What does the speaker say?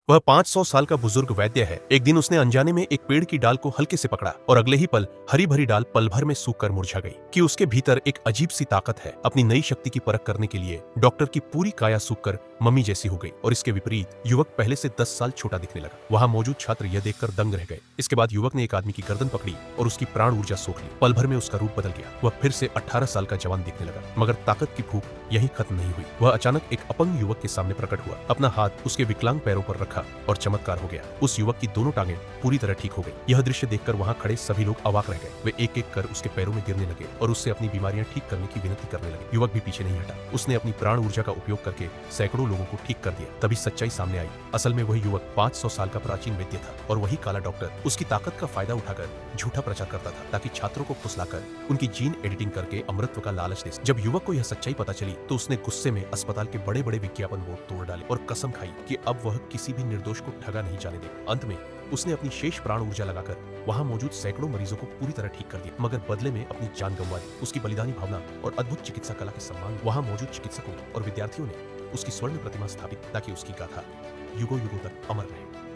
वह 500 साल का बुजुर्ग वैद्य है। एक दिन उसने अनजाने में एक पेड़ की डाल को हल्के से पकड़ा और अगले ही पल हरी भरी डाल पल भर में सूख कर मुरझा गई। कि उसके भीतर एक अजीब सी ताकत है। अपनी नई शक्ति की परख करने के लिए डॉक्टर की पूरी काया सूख कर मम्मी जैसी हो गई और इसके विपरीत युवक पहले से 10 साल छोटा दिखने लगा। वहां मौजूद छात्र यह देखकर दंग रह गए। इसके बाद युवक ने एक आदमी की गर्दन पकड़ी और उसकी प्राण ऊर्जा सोख ली। पल भर में उसका रूप बदल गया। वह फिर से 18 साल का जवान दिखने लगा। मगर ताकत की भूख यहीं खत्म नहीं हुई। वह अचानक एक अपंग युवक के सामने प्रकट हुआ, अपना हाथ उसके विकलांग पैरों पर रखा और चमत्कार हो गया। उस युवक की दोनों टांगें पूरी तरह ठीक हो गई। यह दृश्य देखकर वहां खड़े सभी लोग अवाक रह गए। वे एक एक कर उसके पैरों में गिरने लगे और उससे अपनी बीमारियां ठीक करने की विनती करने लगे। युवक भी पीछे नहीं हटा। उसने अपनी प्राण ऊर्जा का उपयोग करके सैकड़ों लोगों को ठीक कर दिया। तभी सच्चाई सामने आई। असल में वही युवक 500 साल का प्राचीन वैद्य था और वही काला डॉक्टर उसकी ताकत का फायदा उठाकर झूठा प्रचार करता था ताकि छात्रों को फुसलाकर उनकी जीन एडिटिंग करके अमृतत्व का लालच दे। जब युवक को यह सच्चाई पता चली तो उसने गुस्से में अस्पताल के बड़े बड़े विज्ञापन बोर्ड तोड़ डाले और कसम खाई कि अब वह किसी भी निर्दोष को ठगा नहीं जाने देगा। अंत में उसने अपनी शेष प्राण ऊर्जा लगाकर वहां मौजूद सैकड़ों मरीजों को पूरी तरह ठीक कर दिया, मगर बदले में अपनी जान गंवा दी। उसकी बलिदानी भावना और अद्भुत चिकित्सा कला के सम्मान वहां मौजूद चिकित्सकों और विद्यार्थियों ने उसकी स्वर्ण प्रतिमा स्थापित ताकि उसकी गाथा युगों युगों तक अमर रहे।